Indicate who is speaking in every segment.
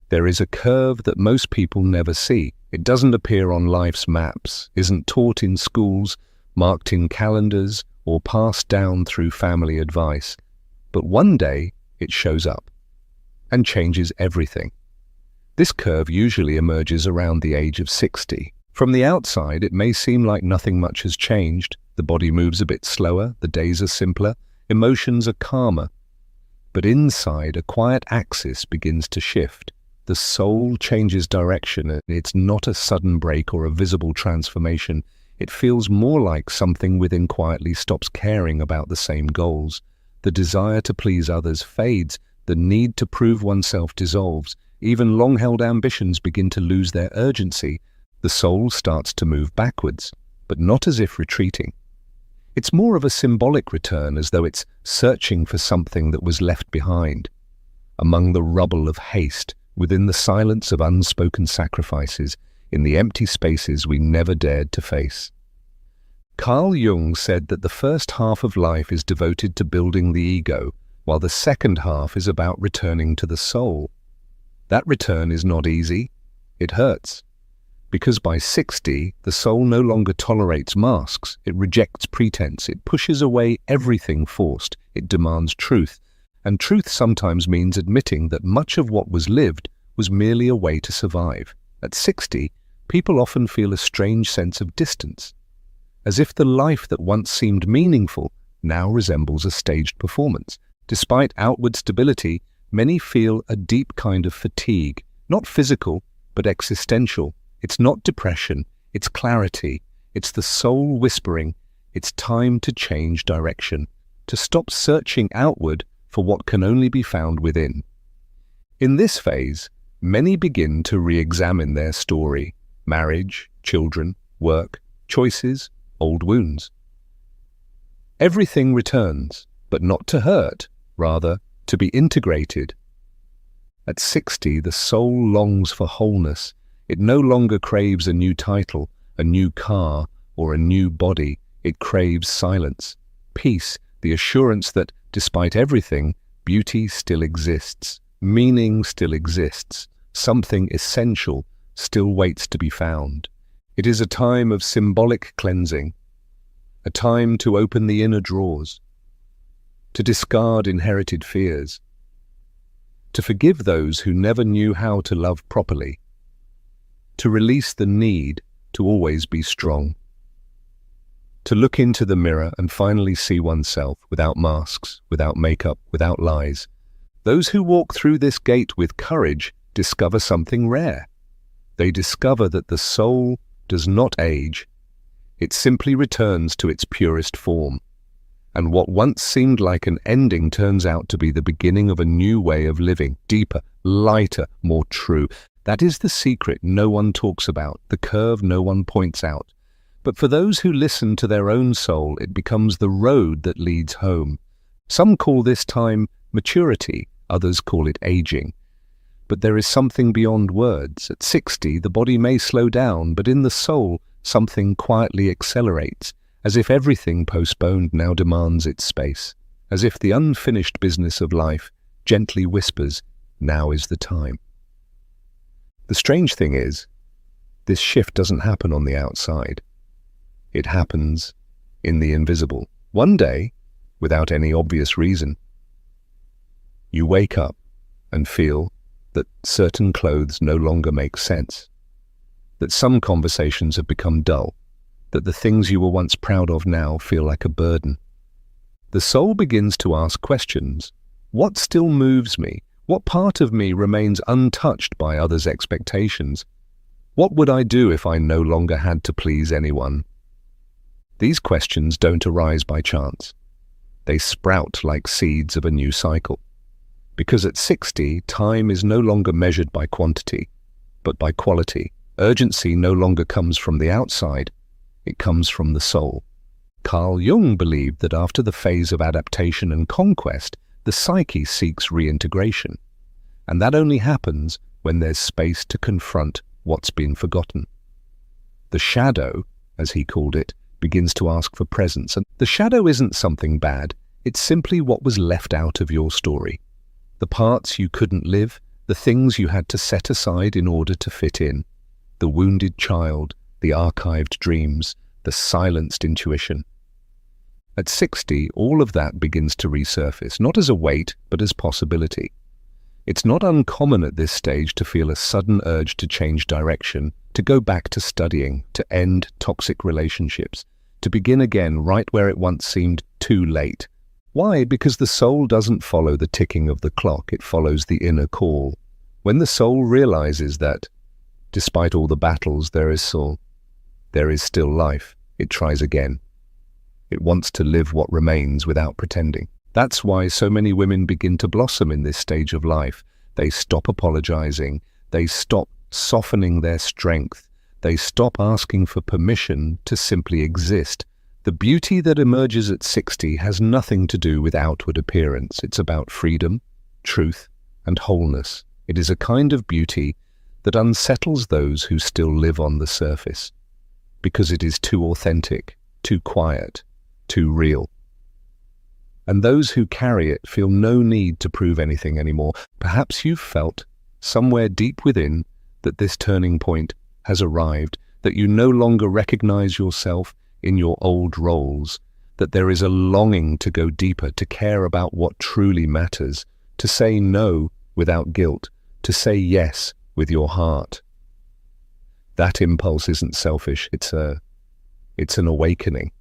Speaker 1: There is a curve that most people never see. It doesn't appear on life's maps, isn't taught in schools, marked in calendars, or passed down through family advice. But one day, it shows up and changes everything. This curve usually emerges around the age of 60. From the outside, it may seem like nothing much has changed. The body moves a bit slower, the days are simpler, emotions are calmer. But inside, a quiet axis begins to shift. The soul changes direction, and it's not a sudden break or a visible transformation. It feels more like something within quietly stops caring about the same goals. The desire to please others fades, the need to prove oneself dissolves. Even long-held ambitions begin to lose their urgency. The soul starts to move backwards, but not as if retreating. It's more of a symbolic return, as though it's searching for something that was left behind. Among the rubble of haste, within the silence of unspoken sacrifices, in the empty spaces we never dared to face. Carl Jung said that the first half of life is devoted to building the ego, while the second half is about returning to the soul. That return is not easy. It hurts. Because by 60, the soul no longer tolerates masks, it rejects pretense, it pushes away everything forced, it demands truth. And truth sometimes means admitting that much of what was lived was merely a way to survive. At 60, people often feel a strange sense of distance, as if the life that once seemed meaningful now resembles a staged performance. Despite outward stability, many feel a deep kind of fatigue, not physical, but existential. It's not depression, it's clarity. It's the soul whispering, it's time to change direction, to stop searching outward for what can only be found within. In this phase, many begin to re-examine their story: marriage, children, work, choices, old wounds. Everything returns, but not to hurt, rather to be integrated. At 60, the soul longs for wholeness. It no longer craves a new title, a new car, or a new body. It craves silence, peace, the assurance that, despite everything, beauty still exists, meaning still exists, something essential still waits to be found. It is a time of symbolic cleansing, a time to open the inner drawers, to discard inherited fears, to forgive those who never knew how to love properly, to release the need to always be strong, to look into the mirror and finally see oneself without masks, without makeup, without lies. Those who walk through this gate with courage discover something rare. They discover that the soul does not age. It simply returns to its purest form. And what once seemed like an ending turns out to be the beginning of a new way of living, deeper, lighter, more true. That is the secret no one talks about, the curve no one points out. But for those who listen to their own soul, it becomes the road that leads home. Some call this time maturity, others call it aging. But there is something beyond words. At 60, the body may slow down, but in the soul, something quietly accelerates, as if everything postponed now demands its space, as if the unfinished business of life gently whispers, now is the time. The strange thing is, this shift doesn't happen on the outside. It happens in the invisible. One day, without any obvious reason, you wake up and feel that certain clothes no longer make sense, that some conversations have become dull, that the things you were once proud of now feel like a burden. The soul begins to ask questions. What still moves me? What part of me remains untouched by others' expectations? What would I do if I no longer had to please anyone? These questions don't arise by chance. They sprout like seeds of a new cycle. Because at 60, time is no longer measured by quantity, but by quality. Urgency no longer comes from the outside, it comes from the soul. Carl Jung believed that after the phase of adaptation and conquest, the psyche seeks reintegration. And that only happens when there's space to confront what's been forgotten. The shadow, as he called it, begins to ask for presence. And the shadow isn't something bad, it's simply what was left out of your story. The parts you couldn't live, the things you had to set aside in order to fit in, the wounded child, the archived dreams, the silenced intuition. At 60, all of that begins to resurface, not as a weight, but as possibility. It's not uncommon at this stage to feel a sudden urge to change direction, to go back to studying, to end toxic relationships, to begin again right where it once seemed too late. Why? Because the soul doesn't follow the ticking of the clock, it follows the inner call. When the soul realizes that, despite all the battles, there is still life, it tries again. It wants to live what remains without pretending. That's why so many women begin to blossom in this stage of life. They stop apologizing. They stop softening their strength. They stop asking for permission to simply exist. The beauty that emerges at 60 has nothing to do with outward appearance. It's about freedom, truth, and wholeness. It is a kind of beauty that unsettles those who still live on the surface, because it is too authentic, too quiet, too real. And those who carry it feel no need to prove anything anymore. Perhaps you've felt, somewhere deep within, that this turning point has arrived, that you no longer recognize yourself in your old roles, that there is a longing to go deeper, to care about what truly matters, to say no without guilt, to say yes with your heart. That impulse isn't selfish, it's an awakening.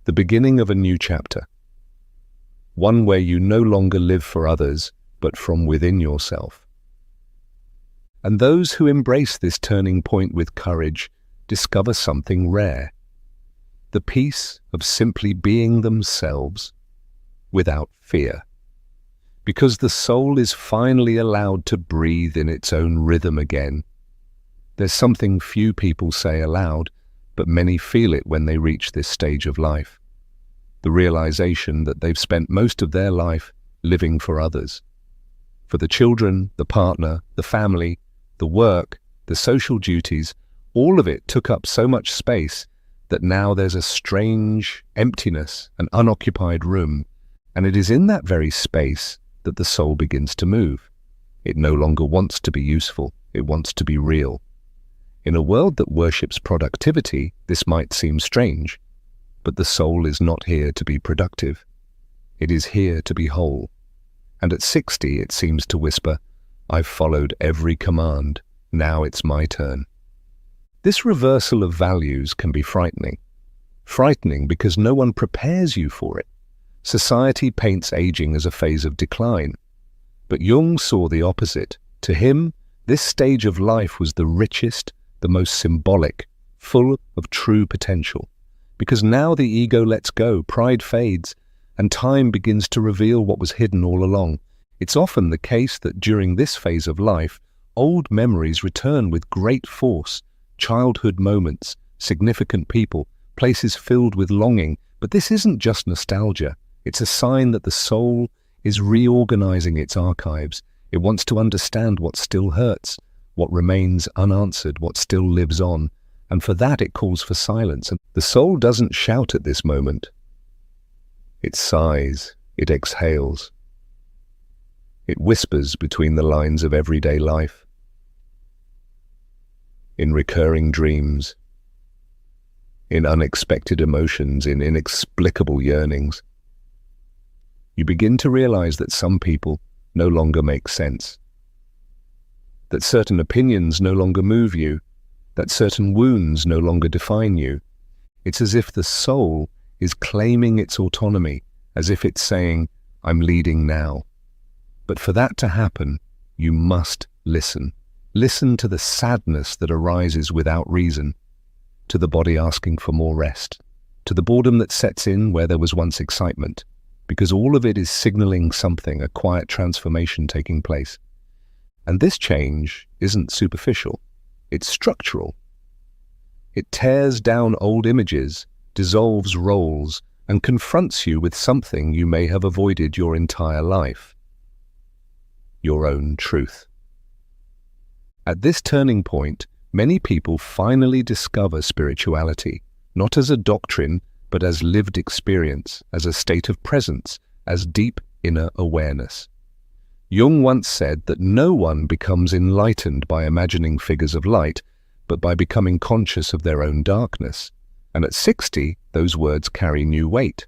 Speaker 1: The beginning of a new chapter. One where you no longer live for others, but from within yourself. And those who embrace this turning point with courage discover something rare. The peace of simply being themselves without fear. Because the soul is finally allowed to breathe in its own rhythm again. There's something few people say aloud, but many feel it when they reach this stage of life. The realization that they've spent most of their life living for others. For the children, the partner, the family, the work, the social duties, all of it took up so much space that now there's a strange emptiness, an unoccupied room, and it is in that very space that the soul begins to move. It no longer wants to be useful, it wants to be real. In a world that worships productivity, this might seem strange, but the soul is not here to be productive. It is here to be whole. And at 60, it seems to whisper, I've followed every command, now it's my turn. This reversal of values can be frightening. Frightening because no one prepares you for it. Society paints aging as a phase of decline. But Jung saw the opposite. To him, this stage of life was the richest, the most symbolic, full of true potential. Because now the ego lets go, pride fades, and time begins to reveal what was hidden all along. It's often the case that during this phase of life, old memories return with great force, childhood moments, significant people, places filled with longing. But this isn't just nostalgia. It's a sign that the soul is reorganizing its archives. It wants to understand what still hurts, what remains unanswered, what still lives on. And for that it calls for silence. And the soul doesn't shout at this moment. It sighs, it exhales. It whispers between the lines of everyday life. In recurring dreams, in unexpected emotions, in inexplicable yearnings. You begin to realize that some people no longer make sense. That certain opinions no longer move you. That certain wounds no longer define you. It's as if the soul is claiming its autonomy, as if it's saying, I'm leading now. But for that to happen, you must listen. Listen to the sadness that arises without reason, to the body asking for more rest, to the boredom that sets in where there was once excitement, because all of it is signaling something, a quiet transformation taking place. And this change isn't superficial. It's structural. It tears down old images, dissolves roles, and confronts you with something you may have avoided your entire life. Your own truth. At this turning point, many people finally discover spirituality, not as a doctrine, but as lived experience, as a state of presence, as deep inner awareness. Jung once said that no one becomes enlightened by imagining figures of light, but by becoming conscious of their own darkness. And at 60, those words carry new weight.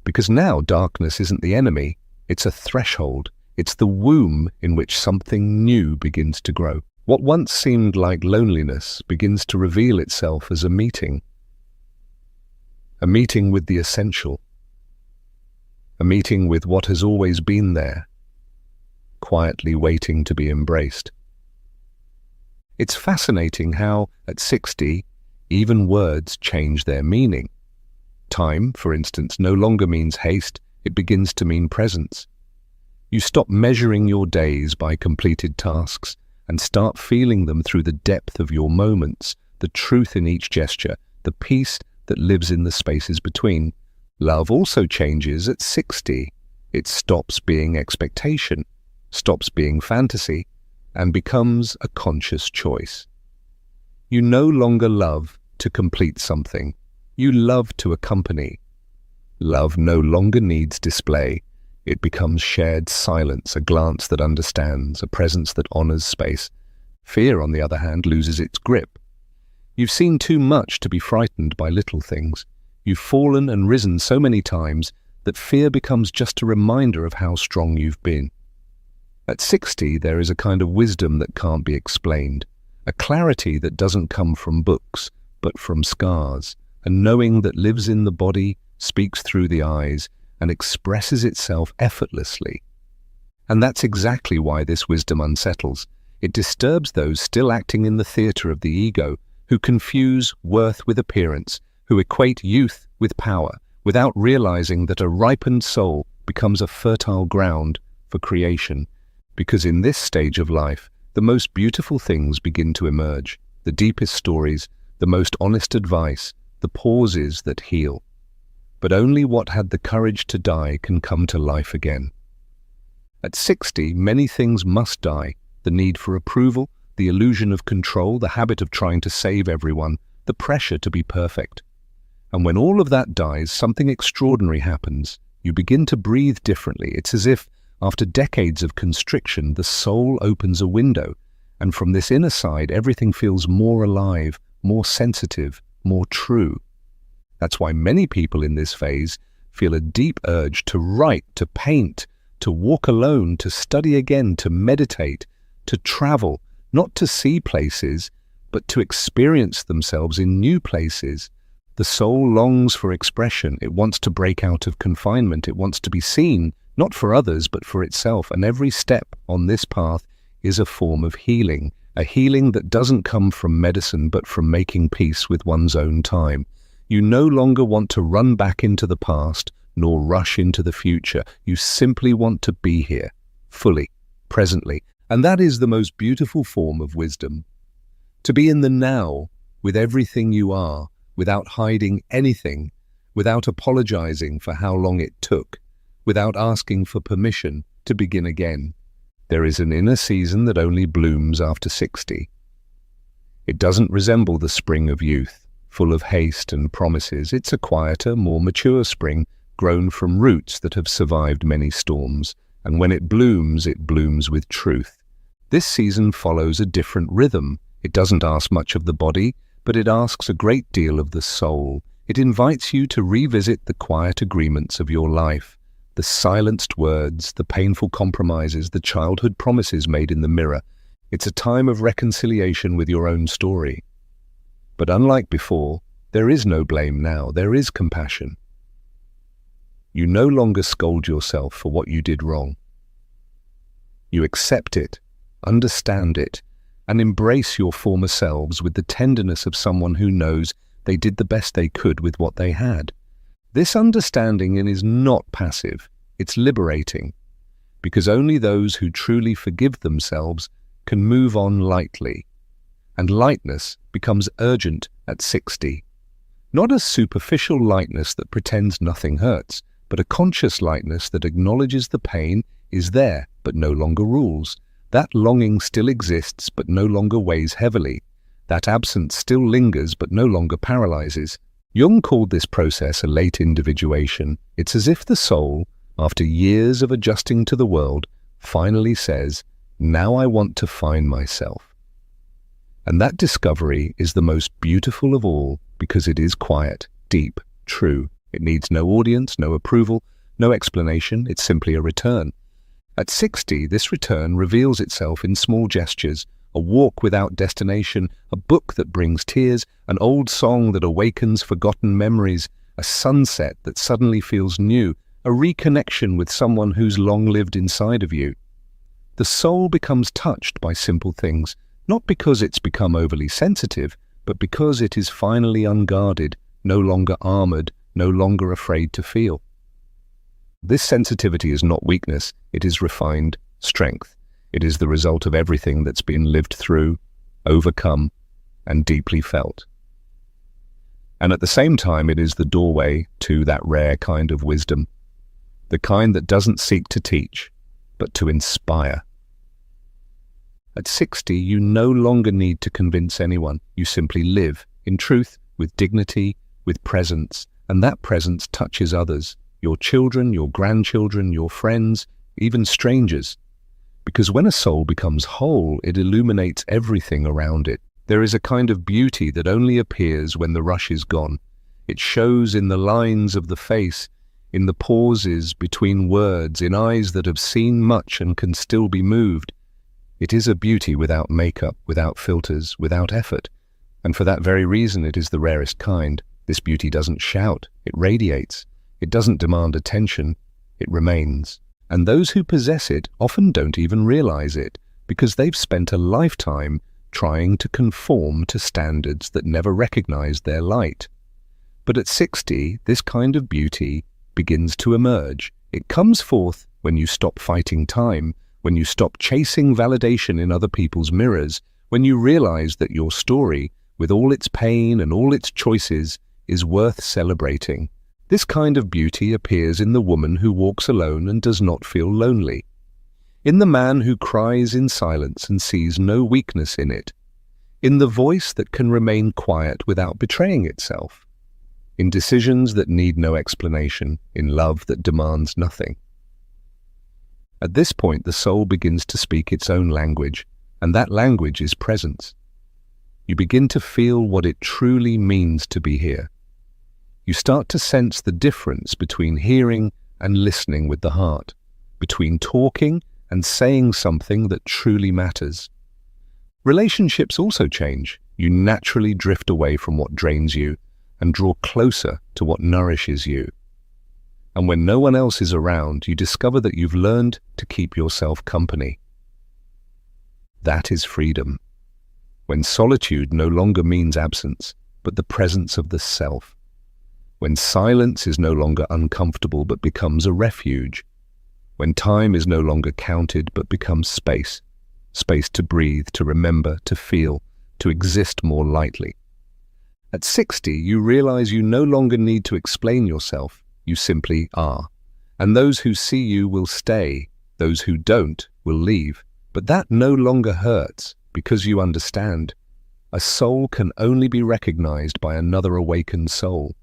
Speaker 1: Because now darkness isn't the enemy, it's a threshold. It's the womb in which something new begins to grow. What once seemed like loneliness begins to reveal itself as a meeting with the essential, a meeting with what has always been there, quietly waiting to be embraced. It's fascinating how, at 60, even words change their meaning. Time, for instance, no longer means haste, it begins to mean presence. You stop measuring your days by completed tasks and start feeling them through the depth of your moments, the truth in each gesture, the peace that lives in the spaces between. Love also changes at 60. It stops being expectation, stops being fantasy, and becomes a conscious choice. You no longer love to complete something. You love to accompany. Love no longer needs display. It becomes shared silence, a glance that understands, a presence that honors space. Fear, on the other hand, loses its grip. You've seen too much to be frightened by little things. You've fallen and risen so many times that fear becomes just a reminder of how strong you've been. At 60, there is a kind of wisdom that can't be explained, a clarity that doesn't come from books, but from scars, a knowing that lives in the body, speaks through the eyes, and expresses itself effortlessly. And that's exactly why this wisdom unsettles. It disturbs those still acting in the theatre of the ego, who confuse worth with appearance, who equate youth with power, without realizing that a ripened soul becomes a fertile ground for creation. Because in this stage of life, the most beautiful things begin to emerge, the deepest stories, the most honest advice, the pauses that heal. But only what had the courage to die can come to life again. At 60, many things must die: the need for approval, the illusion of control, the habit of trying to save everyone, the pressure to be perfect. And when all of that dies, something extraordinary happens. You begin to breathe differently. It's as if, after decades of constriction, the soul opens a window, and from this inner side, everything feels more alive, more sensitive, more true. That's why many people in this phase feel a deep urge to write, to paint, to walk alone, to study again, to meditate, to travel, not to see places, but to experience themselves in new places. The soul longs for expression. It wants to break out of confinement. It wants to be seen, not for others, but for itself. And every step on this path is a form of healing, a healing that doesn't come from medicine, but from making peace with one's own time. You no longer want to run back into the past, nor rush into the future. You simply want to be here, fully, presently. And that is the most beautiful form of wisdom. To be in the now, with everything you are, without hiding anything, without apologizing for how long it took, without asking for permission to begin again. There is an inner season that only blooms after 60. It doesn't resemble the spring of youth, full of haste and promises. It's a quieter, more mature spring, grown from roots that have survived many storms. And when it blooms with truth. This season follows a different rhythm. It doesn't ask much of the body, but it asks a great deal of the soul. It invites you to revisit the quiet agreements of your life, the silenced words, the painful compromises, the childhood promises made in the mirror. It's a time of reconciliation with your own story. But unlike before, there is no blame now, there is compassion. You no longer scold yourself for what you did wrong. You accept it, understand it, and embrace your former selves with the tenderness of someone who knows they did the best they could with what they had. This understanding is not passive, it's liberating, because only those who truly forgive themselves can move on lightly. And lightness becomes urgent at 60. Not a superficial lightness that pretends nothing hurts, but a conscious lightness that acknowledges the pain is there, but no longer rules. That longing still exists, but no longer weighs heavily. That absence still lingers, but no longer paralyzes. Jung called this process a late individuation. It's as if the soul, after years of adjusting to the world, finally says, "Now I want to find myself." And that discovery is the most beautiful of all because it is quiet, deep, true. It needs no audience, no approval, no explanation. It's simply a return. At 60, this return reveals itself in small gestures, a walk without destination, a book that brings tears, an old song that awakens forgotten memories, a sunset that suddenly feels new, a reconnection with someone who's long lived inside of you. The soul becomes touched by simple things, not because it's become overly sensitive, but because it is finally unguarded, no longer armored, no longer afraid to feel. This sensitivity is not weakness, it is refined strength. It is the result of everything that's been lived through, overcome, and deeply felt. And at the same time, it is the doorway to that rare kind of wisdom, the kind that doesn't seek to teach, but to inspire. At 60, you no longer need to convince anyone. You simply live, in truth, with dignity, with presence, and that presence touches others, your children, your grandchildren, your friends, even strangers. Because when a soul becomes whole, it illuminates everything around it. There is a kind of beauty that only appears when the rush is gone. It shows in the lines of the face, in the pauses between words, in eyes that have seen much and can still be moved. It is a beauty without makeup, without filters, without effort. And for that very reason, it is the rarest kind. This beauty doesn't shout, it radiates. It doesn't demand attention, it remains. And those who possess it often don't even realize it, because they've spent a lifetime trying to conform to standards that never recognized their light. But at 60, this kind of beauty begins to emerge. It comes forth when you stop fighting time, when you stop chasing validation in other people's mirrors, when you realize that your story, with all its pain and all its choices, is worth celebrating. This kind of beauty appears in the woman who walks alone and does not feel lonely, in the man who cries in silence and sees no weakness in it, in the voice that can remain quiet without betraying itself, in decisions that need no explanation, in love that demands nothing. At this point, the soul begins to speak its own language, and that language is presence. You begin to feel what it truly means to be here. You start to sense the difference between hearing and listening with the heart, between talking and saying something that truly matters. Relationships also change. You naturally drift away from what drains you and draw closer to what nourishes you. And when no one else is around, you discover that you've learned to keep yourself company. That is freedom. When solitude no longer means absence, but the presence of the self. When silence is no longer uncomfortable but becomes a refuge. When time is no longer counted but becomes space. Space to breathe, to remember, to feel, to exist more lightly. At 60, you realize you no longer need to explain yourself. You simply are. And those who see you will stay. Those who don't will leave. But that no longer hurts because you understand. A soul can only be recognized by another awakened soul.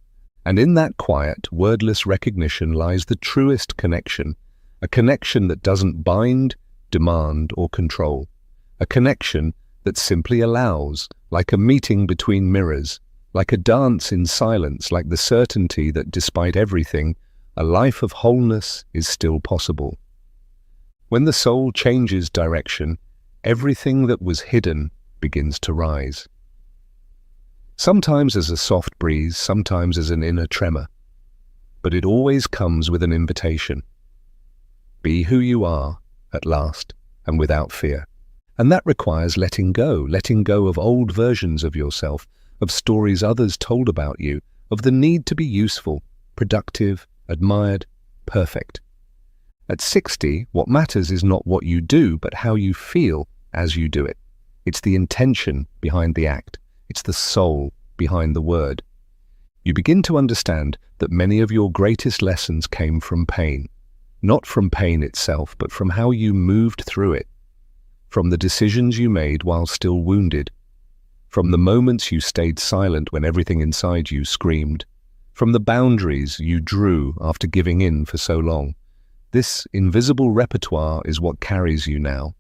Speaker 1: And in that quiet, wordless recognition lies the truest connection, a connection that doesn't bind, demand, or control, a connection that simply allows, like a meeting between mirrors, like a dance in silence, like the certainty that despite everything, a life of wholeness is still possible. When the soul changes direction, everything that was hidden begins to rise. Sometimes as a soft breeze, sometimes as an inner tremor, but it always comes with an invitation. Be who you are, at last, and without fear. And that requires letting go of old versions of yourself, of stories others told about you, of the need to be useful, productive, admired, perfect. At 60, what matters is not what you do, but how you feel as you do it. It's the intention behind the act. It's the soul behind the word. You begin to understand that many of your greatest lessons came from pain. Not from pain itself, but from how you moved through it. From the decisions you made while still wounded. From the moments you stayed silent when everything inside you screamed. From the boundaries you drew after giving in for so long. This invisible repertoire is what carries you now.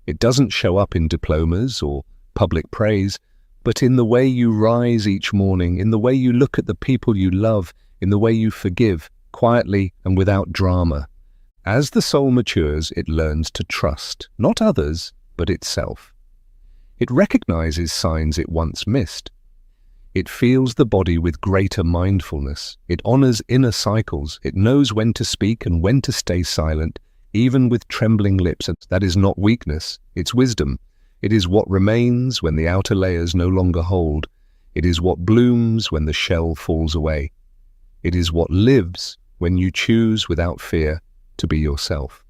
Speaker 1: It doesn't show up in diplomas or public praise, but in the way you rise each morning, in the way you look at the people you love, in the way you forgive, quietly and without drama. As the soul matures, it learns to trust, not others, but itself. It recognizes signs it once missed. It feels the body with greater mindfulness. It honors inner cycles. It knows when to speak and when to stay silent, even with trembling lips. And that is not weakness, it's wisdom. It is what remains when the outer layers no longer hold. It is what blooms when the shell falls away. It is what lives when you choose without fear to be yourself.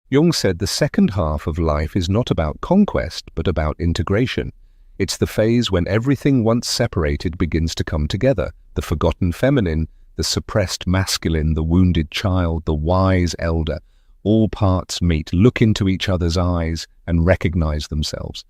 Speaker 1: Jung said the second half of life is not about conquest, but about integration. It's the phase when everything once separated begins to come together. The forgotten feminine, the suppressed masculine, the wounded child, the wise elder. All parts meet, look into each other's eyes, and recognize themselves.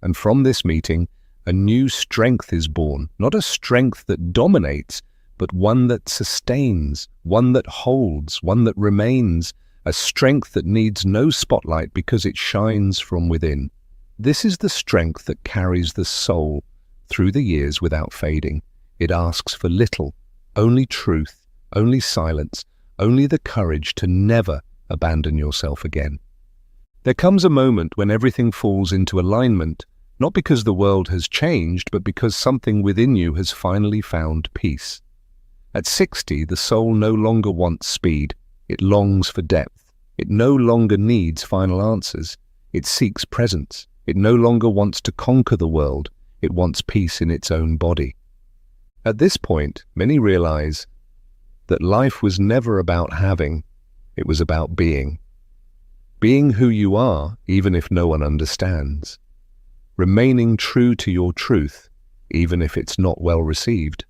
Speaker 1: And from this meeting, a new strength is born, not a strength that dominates, but one that sustains, one that holds, one that remains, a strength that needs no spotlight because it shines from within. This is the strength that carries the soul through the years without fading. It asks for little, only truth, only silence, only the courage to never abandon yourself again. There comes a moment when everything falls into alignment, not because the world has changed, but because something within you has finally found peace. At 60, the soul no longer wants speed. It longs for depth. It no longer needs final answers. It seeks presence. It no longer wants to conquer the world. It wants peace in its own body. At this point, many realize that life was never about having, it was about being. Being who you are, even if no one understands. Remaining true to your truth, even if it's not well received.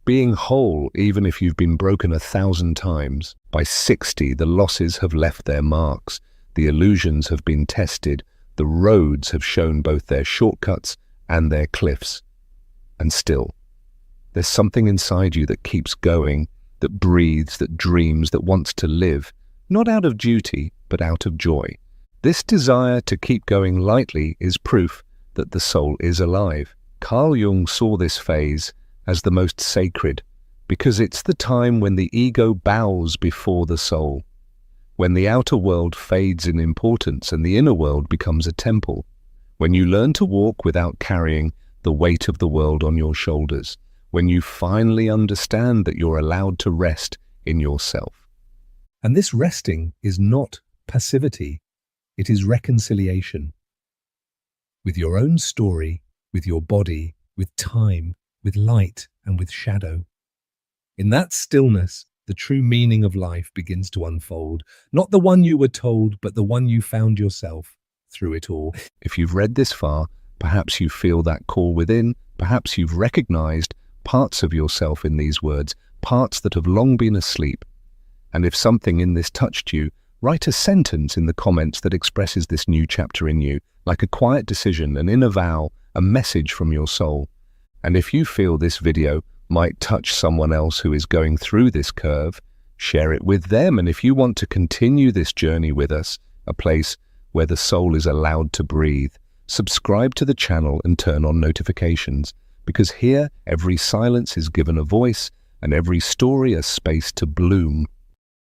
Speaker 1: Being whole, even if you've been broken 1,000 times. By 60, the losses have left their marks. The illusions have been tested. The roads have shown both their shortcuts and their cliffs. And still, there's something inside you that keeps going, that breathes, that dreams, that wants to live, not out of duty, but out of joy. This desire to keep going lightly is proof that the soul is alive. Carl Jung saw this phase as the most sacred, because it's the time when the ego bows before the soul, when the outer world fades in importance and the inner world becomes a temple, when you learn to walk without carrying the weight of the world on your shoulders, when you finally understand that you're allowed to rest in yourself. And this resting is not passivity, it is reconciliation. With your own story, with your body, with time, with light and with shadow. In that stillness, the true meaning of life begins to unfold, not the one you were told, but the one you found yourself through it all. If you've read this far, perhaps you feel that call within, perhaps you've recognized parts of yourself in these words, parts that have long been asleep. And if something in this touched you, write a sentence in the comments that expresses this new chapter in you, like a quiet decision, an inner vow, a message from your soul. And if you feel this video might touch someone else who is going through this curve, share it with them. And if you want to continue this journey with us, a place where the soul is allowed to breathe, subscribe to the channel and turn on notifications, because here every silence is given a voice and every story a space to bloom.